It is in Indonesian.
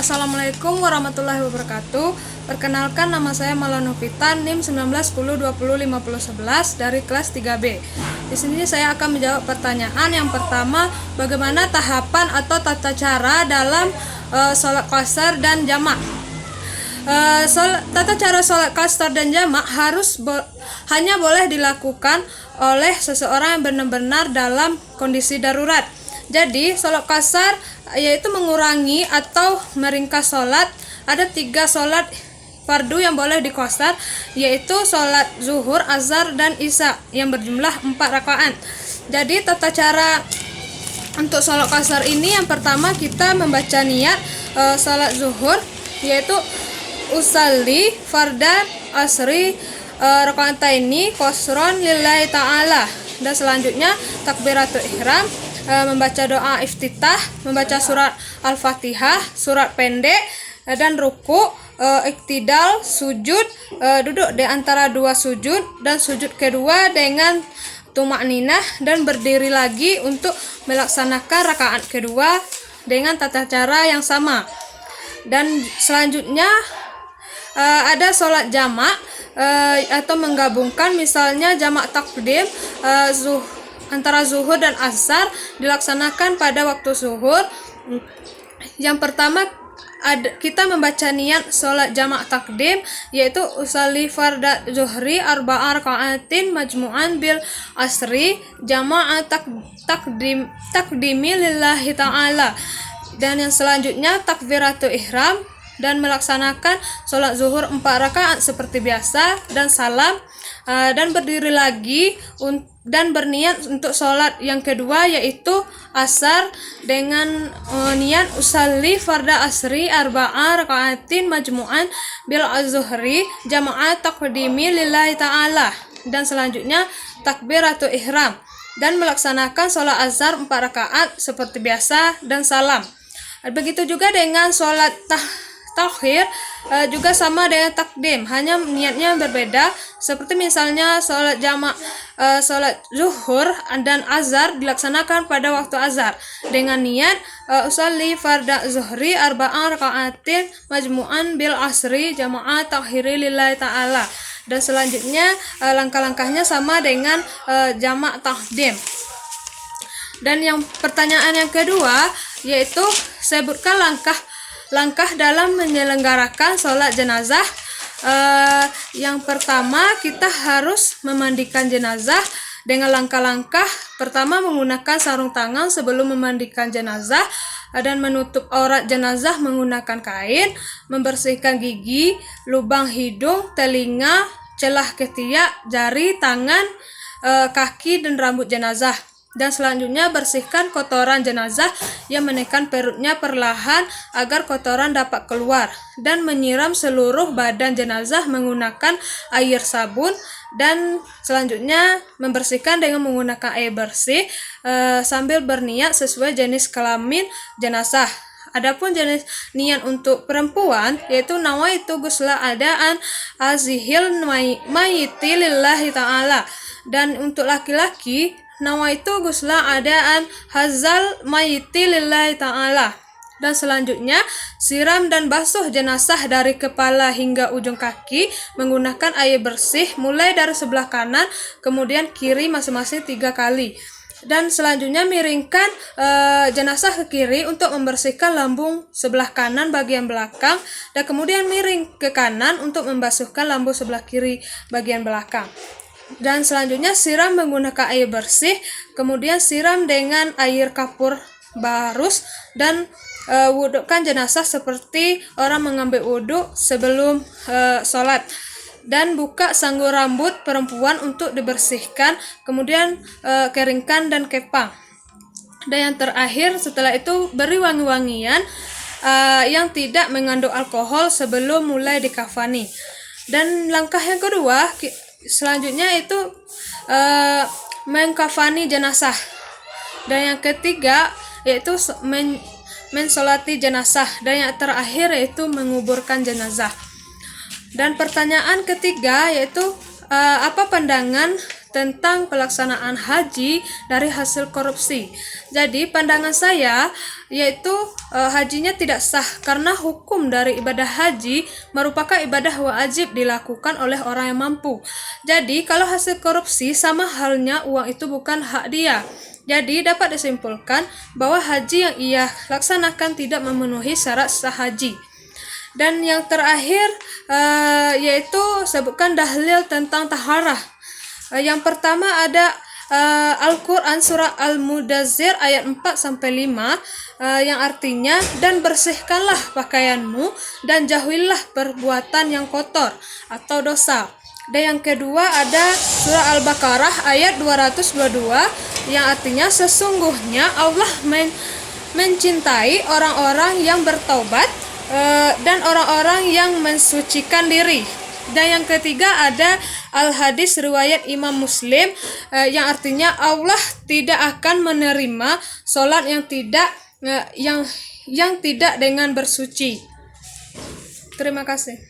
Assalamualaikum warahmatullahi wabarakatuh. Perkenalkan, nama saya Maulana Novita, NIM 1910205011 dari kelas 3B. Di sini saya akan menjawab pertanyaan yang pertama, bagaimana tahapan atau tata cara dalam sholat qasar dan jamak. Tata cara sholat qasar dan jamak hanya boleh dilakukan oleh seseorang yang benar-benar dalam kondisi darurat. Jadi sholat qasar yaitu mengurangi atau meringkas sholat. Ada 3 sholat fardu yang boleh diqasar, yaitu sholat zuhur, azhar, dan isya yang berjumlah 4 rakaat. Jadi tata cara untuk sholat qasar ini, yang pertama kita membaca niat sholat zuhur, yaitu usalli fardan asri raka'ataini qasron lillahi ta'ala. Dan selanjutnya takbiratul ihram, membaca doa iftitah, membaca surat Al-Fatihah, surat pendek, dan ruku, iktidal, sujud, duduk di antara 2 sujud, dan sujud kedua dengan tumakninah, dan berdiri lagi untuk melaksanakan rakaat kedua dengan tata cara yang sama. Dan selanjutnya ada sholat jamak atau menggabungkan, misalnya jamak takdim antara zuhur dan asar dilaksanakan pada waktu zuhur. Yang pertama kita membaca niat sholat jamak takdim, yaitu usalli farda zuhri arba'a raka'atin majmu'an bil asri jama'a takdimi lillahi ta'ala. Dan yang selanjutnya takbiratul ihram, dan melaksanakan sholat zuhur 4 rakaat seperti biasa, dan salam, dan berdiri lagi dan berniat untuk sholat yang kedua, yaitu asar, dengan niat usalli farda asri arba'a raka'atin majmu'an bil azhri jama'at taqdimi lillahi ta'ala. Dan selanjutnya takbiratul ihram, dan melaksanakan sholat azhar 4 rakaat seperti biasa, dan salam. Begitu juga dengan sholat takhir, juga sama dengan takdim, hanya niatnya berbeda. Seperti misalnya sholat jamak, sholat zuhur dan azhar dilaksanakan pada waktu azhar dengan niat usalli farda zuhri arba'a raka'atin majmu'an bil asri jama'at takhiri lillahi ta'ala. Dan selanjutnya langkah-langkahnya sama dengan jamak takdim. Dan yang pertanyaan yang kedua, yaitu sebutkan langkah dalam menyelenggarakan sholat jenazah. Yang pertama, kita harus memandikan jenazah dengan langkah-langkah. Pertama, menggunakan sarung tangan sebelum memandikan jenazah, dan menutup aurat jenazah menggunakan kain, membersihkan gigi, lubang hidung, telinga, celah ketiak, jari, tangan, kaki, dan rambut jenazah. Dan selanjutnya bersihkan kotoran jenazah yang menekan perutnya perlahan agar kotoran dapat keluar, dan menyiram seluruh badan jenazah menggunakan air sabun. Dan selanjutnya membersihkan dengan menggunakan air bersih sambil berniat sesuai jenis kelamin jenazah. Adapun jenis niat untuk perempuan, yaitu nawaitu ghusla adaan azihil mayyiti lillahi ta'ala. Dan untuk laki-laki, nawaitu ghusla adaan hazal mayyiti lillahi ta'ala. Dan selanjutnya siram dan basuh jenazah dari kepala hingga ujung kaki menggunakan air bersih, mulai dari sebelah kanan kemudian kiri masing-masing 3 kali. Dan selanjutnya miringkan jenazah ke kiri untuk membersihkan lambung sebelah kanan bagian belakang, dan kemudian miring ke kanan untuk membasuhkan lambung sebelah kiri bagian belakang. Dan selanjutnya siram menggunakan air bersih, kemudian siram dengan air kapur barus, dan wudukkan jenazah seperti orang mengambil wuduk sebelum sholat. Dan buka sanggul rambut perempuan untuk dibersihkan, kemudian keringkan dan kepang. Dan yang terakhir, setelah itu beri wangi-wangian yang tidak mengandung alkohol sebelum mulai dikafani. Dan langkah yang kedua selanjutnya itu mengkafani jenazah. Dan yang ketiga yaitu mensolati jenazah. Dan yang terakhir yaitu menguburkan jenazah. Dan pertanyaan ketiga yaitu apa pandangan tentang pelaksanaan haji dari hasil korupsi. Jadi pandangan saya yaitu hajinya tidak sah karena hukum dari ibadah haji merupakan ibadah wajib dilakukan oleh orang yang mampu. Jadi kalau hasil korupsi sama halnya uang itu bukan hak dia. Jadi dapat disimpulkan bahwa haji yang ia laksanakan tidak memenuhi syarat sah haji. Dan yang terakhir yaitu sebutkan dalil tentang taharah. Yang pertama ada Al-Quran surah Al-Mudazzir ayat 4-5 yang artinya, dan bersihkanlah pakaianmu dan jauhilah perbuatan yang kotor atau dosa. Dan yang kedua ada surah Al-Baqarah ayat 222 yang artinya, sesungguhnya Allah mencintai orang-orang yang bertaubat dan orang-orang yang mensucikan diri. Dan yang ketiga ada Al-Hadis riwayat Imam Muslim yang artinya, Allah tidak akan menerima sholat yang tidak dengan bersuci. Terima kasih.